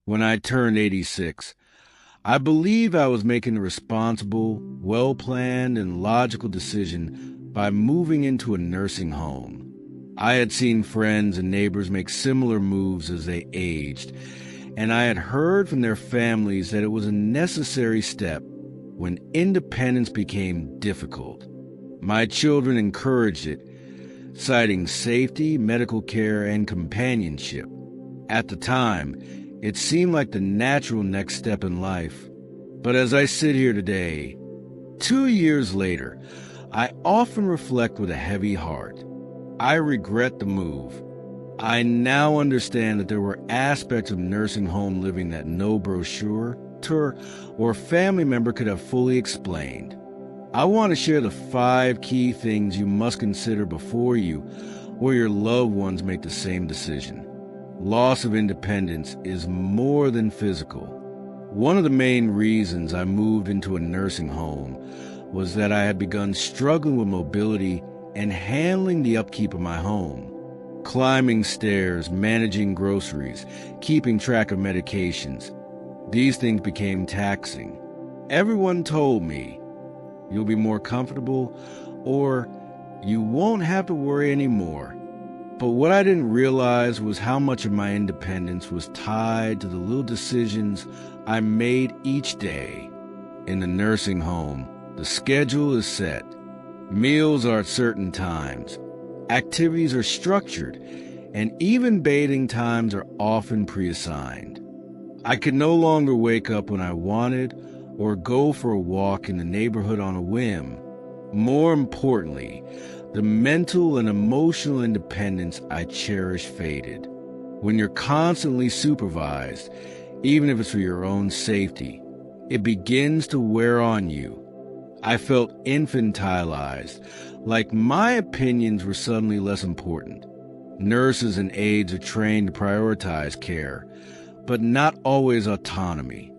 When I turned 86, I believe I was making a responsible, well-planned, and logical decision by moving into a nursing home. I had seen friends and neighbors make similar moves as they aged, and I had heard from their families that it was a necessary step when independence became difficult. My children encouraged it, citing safety, medical care, and companionship. At the time, it seemed like the natural next step in life. But as I sit here today, 2 years later, I often reflect with a heavy heart. I regret the move. I now understand that there were aspects of nursing home living that no brochure, tour, or family member could have fully explained. I want to share the 5 key things you must consider before you or your loved ones make the same decision. Loss of independence is more than physical. One of the main reasons I moved into a nursing home was that I had begun struggling with mobility and handling the upkeep of my home. Climbing stairs, managing groceries, keeping track of medications. These things became taxing. Everyone told me, "You'll be more comfortable," or "You won't have to worry anymore." But what I didn't realize was how much of my independence was tied to the little decisions I made each day. In the nursing home, the schedule is set. Meals are at certain times. Activities are structured, and even bathing times are often pre-assigned. I could no longer wake up when I wanted or go for a walk in the neighborhood on a whim. More importantly, the mental and emotional independence I cherished faded. When you're constantly supervised, even if it's for your own safety, it begins to wear on you. I felt infantilized, like my opinions were suddenly less important. Nurses and aides are trained to prioritize care, but not always autonomy.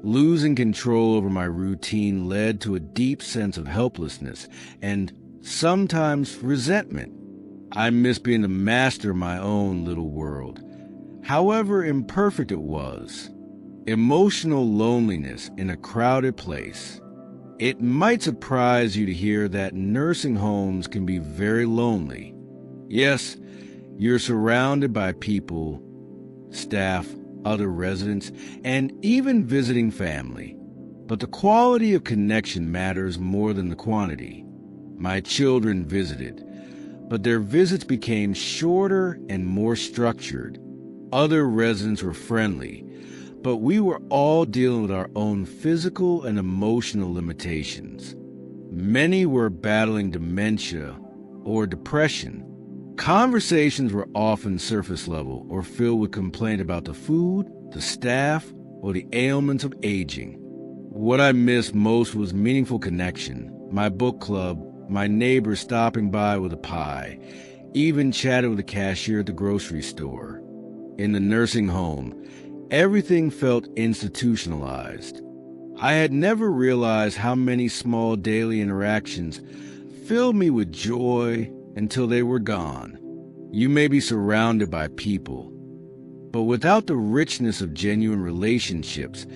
Losing control over my routine led to a deep sense of helplessness and sometimes resentment. I missed being the master of my own little world, however imperfect it was. Emotional loneliness in a crowded place. It might surprise you to hear that nursing homes can be very lonely. Yes, you're surrounded by people, staff, other residents, and even visiting family. But the quality of connection matters more than the quantity. My children visited, but their visits became shorter and more structured. Other residents were friendly, but we were all dealing with our own physical and emotional limitations. Many were battling dementia or depression. Conversations were often surface level or filled with complaint about the food, the staff, or the ailments of aging. What I missed most was meaningful connection, my book club, my neighbors stopping by with a pie, even chatted with the cashier at the grocery store. In the nursing home, everything felt institutionalized. I had never realized how many small daily interactions filled me with joy until they were gone. You may be surrounded by people, but without the richness of genuine relationships,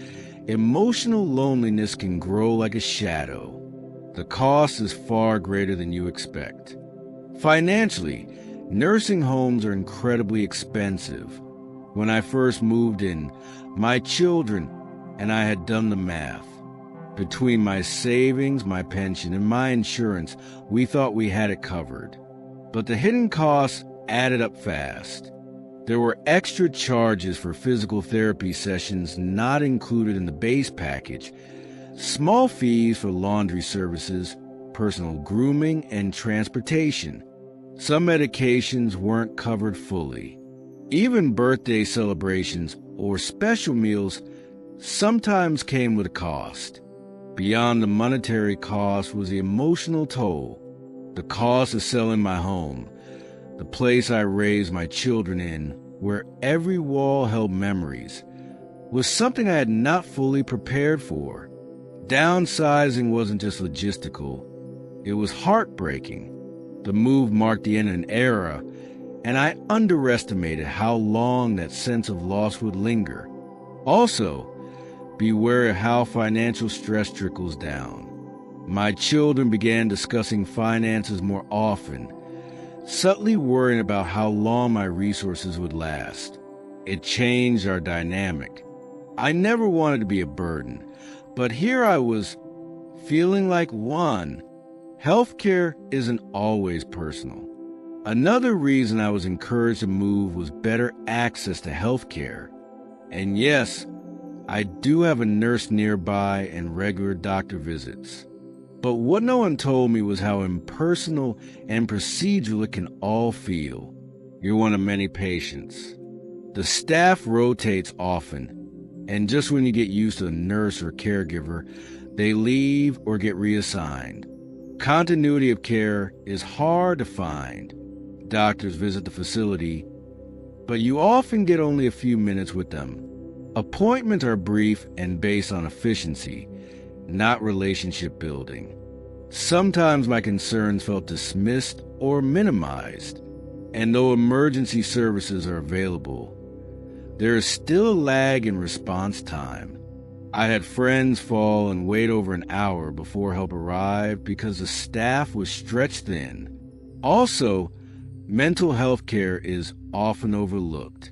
emotional loneliness can grow like a shadow. The cost is far greater than you expect. Financially, nursing homes are incredibly expensive. When I first moved in, my children and I had done the math. Between my savings, my pension, and my insurance, we thought we had it covered. But the hidden costs added up fast. There were extra charges for physical therapy sessions not included in the base package, small fees for laundry services, personal grooming, and transportation. Some medications weren't covered fully. Even birthday celebrations or special meals sometimes came with a cost. Beyond the monetary cost was the emotional toll. The cost of selling my home, the place I raised my children in, where every wall held memories, was something I had not fully prepared for. Downsizing wasn't just logistical, it was heartbreaking. The move marked the end of an era, and I underestimated how long that sense of loss would linger. Also, beware of how financial stress trickles down. My children began discussing finances more often, subtly worrying about how long my resources would last. It changed our dynamic. I never wanted to be a burden, but here I was feeling like one. Healthcare isn't always personal. Another reason I was encouraged to move was better access to healthcare. And yes, I do have a nurse nearby and regular doctor visits. But what no one told me was how impersonal and procedural it can all feel. You're one of many patients. The staff rotates often, and just when you get used to a nurse or caregiver, they leave or get reassigned. Continuity of care is hard to find. Doctors visit the facility, but you often get only a few minutes with them. Appointments are brief and based on efficiency, not relationship building. Sometimes my concerns felt dismissed or minimized, and though emergency services are available, there is still a lag in response time. I had friends fall and wait over an hour before help arrived because the staff was stretched thin. Also, mental health care is often overlooked.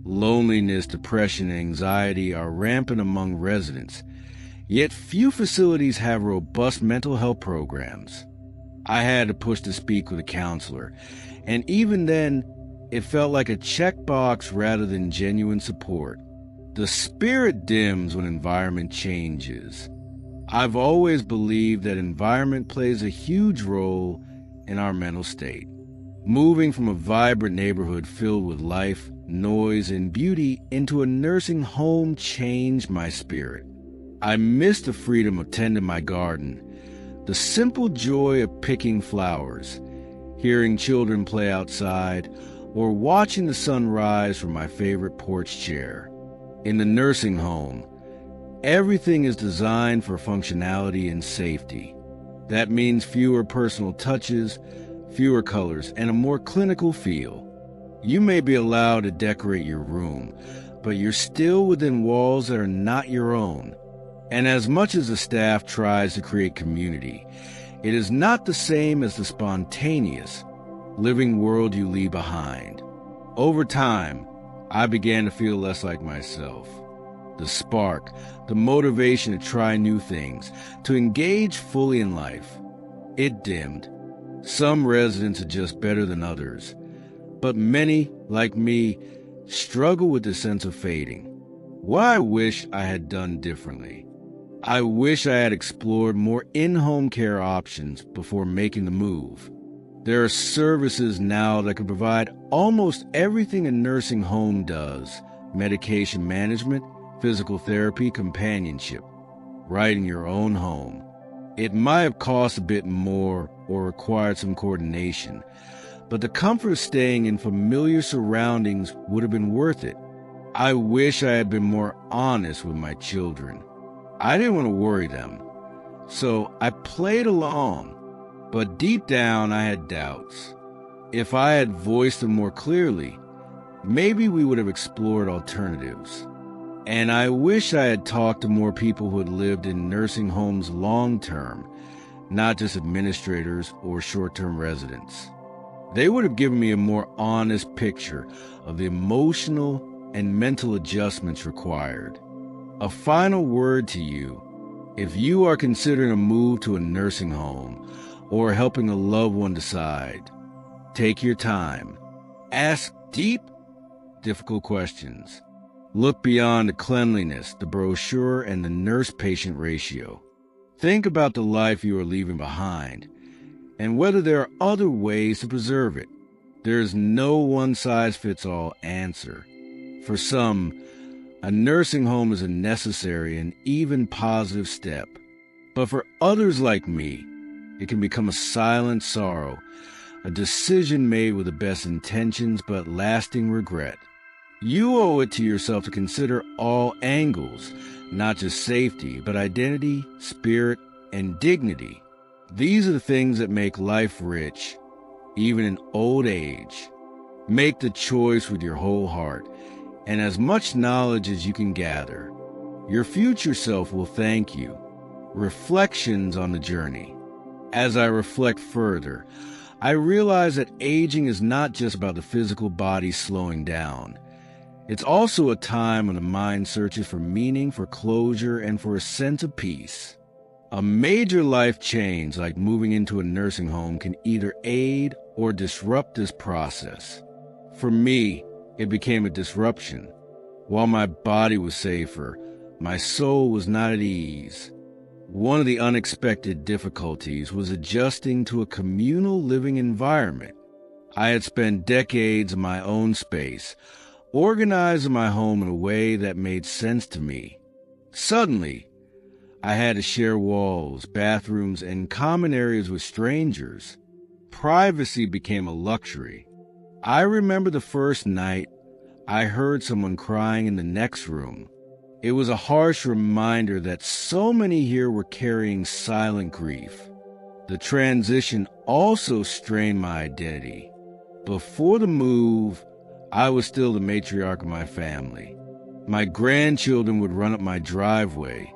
Loneliness, depression, and anxiety are rampant among residents, yet few facilities have robust mental health programs. I had to push to speak with a counselor, and even then, it felt like a checkbox rather than genuine support. The spirit dims when environment changes. I've always believed that environment plays a huge role in our mental state. Moving from a vibrant neighborhood filled with life, noise, and beauty into a nursing home changed my spirit. I missed the freedom of tending my garden, the simple joy of picking flowers, hearing children play outside, or watching the sun rise from my favorite porch chair. In the nursing home, everything is designed for functionality and safety. That means fewer personal touches, fewer colors, and a more clinical feel. You may be allowed to decorate your room, but you're still within walls that are not your own. And as much as the staff tries to create community, it is not the same as the spontaneous, living world you leave behind. Over time, I began to feel less like myself. The spark, the motivation to try new things, to engage fully in life, it dimmed. Some residents are just better than others, but many, like me, struggle with the sense of fading. What I wish I had done differently. I wish I had explored more in-home care options before making the move. There are services now that can provide almost everything a nursing home does: medication management, physical therapy, companionship, right in your own home. It might have cost a bit more or required some coordination, but the comfort of staying in familiar surroundings would have been worth it. I wish I had been more honest with my children. I didn't want to worry them, so I played along, but deep down I had doubts. If I had voiced them more clearly, maybe we would have explored alternatives. And I wish I had talked to more people who had lived in nursing homes long-term, not just administrators or short-term residents. They would have given me a more honest picture of the emotional and mental adjustments required. A final word to you: if you are considering a move to a nursing home or helping a loved one decide, take your time. Ask deep, difficult questions. Look beyond the cleanliness, the brochure, and the nurse-patient ratio. Think about the life you are leaving behind and whether there are other ways to preserve it. There is no one-size-fits-all answer. For some, a nursing home is a necessary and even positive step. But for others like me, it can become a silent sorrow, a decision made with the best intentions but lasting regret. You owe it to yourself to consider all angles, not just safety, but identity, spirit, and dignity. These are the things that make life rich, even in old age. Make the choice with your whole heart, and as much knowledge as you can gather. Your future self will thank you. Reflections on the journey. As I reflect further, I realize that aging is not just about the physical body slowing down. It's also a time when the mind searches for meaning, for closure, and for a sense of peace. A major life change, like moving into a nursing home, can either aid or disrupt this process. For me, it became a disruption. While my body was safer, my soul was not at ease. One of the unexpected difficulties was adjusting to a communal living environment. I had spent decades in my own space, organizing my home in a way that made sense to me. Suddenly, I had to share walls, bathrooms, and common areas with strangers. Privacy became a luxury. I remember the first night I heard someone crying in the next room. It was a harsh reminder that so many here were carrying silent grief. The transition also strained my identity. Before the move, I was still the matriarch of my family. My grandchildren would run up my driveway,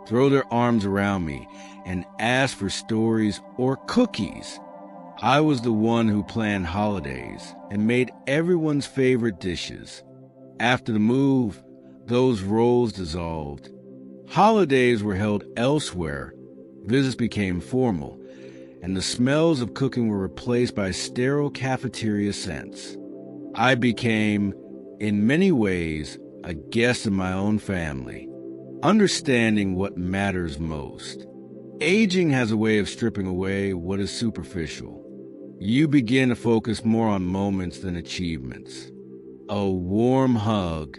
throw their arms around me, and ask for stories or cookies. I was the one who planned holidays and made everyone's favorite dishes. After the move, those roles dissolved. Holidays were held elsewhere, visits became formal, and the smells of cooking were replaced by sterile cafeteria scents. I became, in many ways, a guest in my own family, understanding what matters most. Aging has a way of stripping away what is superficial. You begin to focus more on moments than achievements. A warm hug,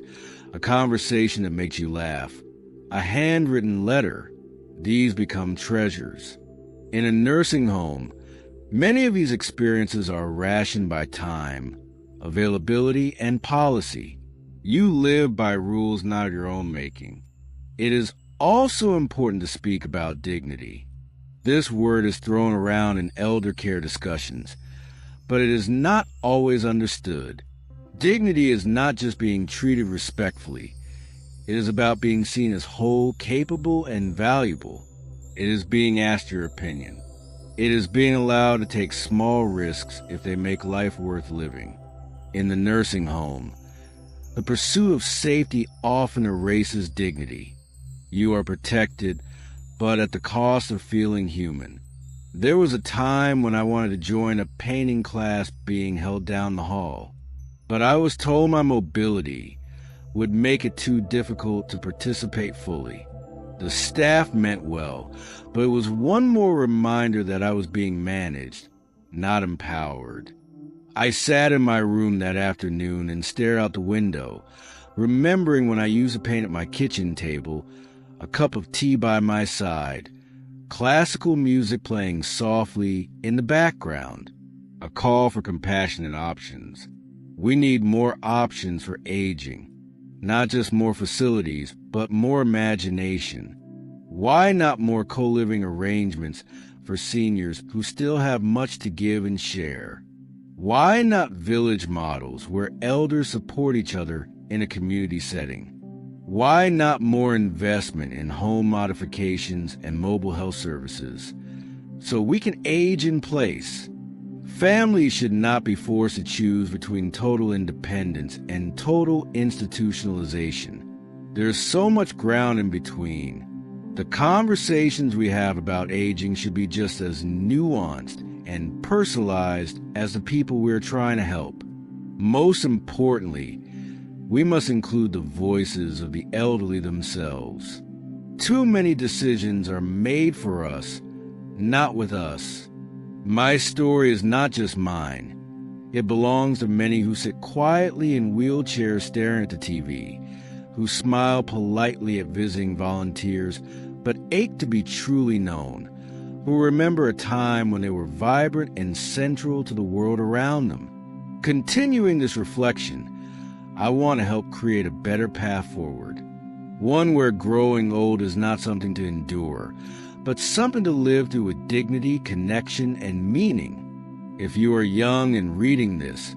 a conversation that makes you laugh, a handwritten letter, these become treasures. In a nursing home, many of these experiences are rationed by time, availability, and policy. You live by rules not of your own making. It is also important to speak about dignity. This word is thrown around in elder care discussions, but it is not always understood. Dignity is not just being treated respectfully. It is about being seen as whole, capable, and valuable. It is being asked your opinion. It is being allowed to take small risks if they make life worth living. In the nursing home, the pursuit of safety often erases dignity. You are protected, but at the cost of feeling human. There was a time when I wanted to join a painting class being held down the hall, but I was told my mobility would make it too difficult to participate fully. The staff meant well, but it was one more reminder that I was being managed, not empowered. I sat in my room that afternoon and stared out the window, remembering when I used to paint at my kitchen table, a cup of tea by my side, classical music playing softly in the background, a call for compassionate options. We need more options for aging, not just more facilities, but more imagination. Why not more co-living arrangements for seniors who still have much to give and share? Why not village models where elders support each other in a community setting? Why not more investment in home modifications and mobile health services so we can age in place? Families should not be forced to choose between total independence and total institutionalization. There's so much ground in between. The conversations we have about aging should be just as nuanced and personalized as the people we're trying to help. Most importantly, we must include the voices of the elderly themselves. Too many decisions are made for us, not with us. My story is not just mine. It belongs to many who sit quietly in wheelchairs staring at the TV, who smile politely at visiting volunteers, but ache to be truly known, who remember a time when they were vibrant and central to the world around them. Continuing this reflection, I want to help create a better path forward, one where growing old is not something to endure, but something to live through with dignity, connection, and meaning. If you are young and reading this,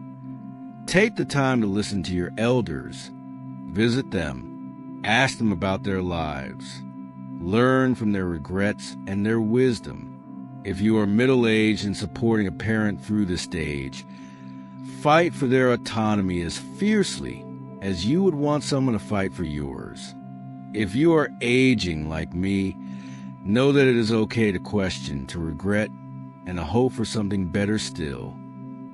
take the time to listen to your elders. Visit them. Ask them about their lives. Learn from their regrets and their wisdom. If you are middle-aged and supporting a parent through this stage, fight for their autonomy as fiercely as you would want someone to fight for yours. If you are aging like me, know that it is okay to question, to regret, and to hope for something better still.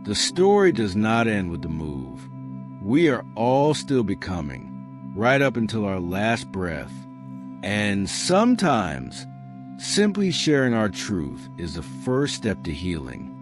The story does not end with the move. We are all still becoming, right up until our last breath. And sometimes, simply sharing our truth is the first step to healing.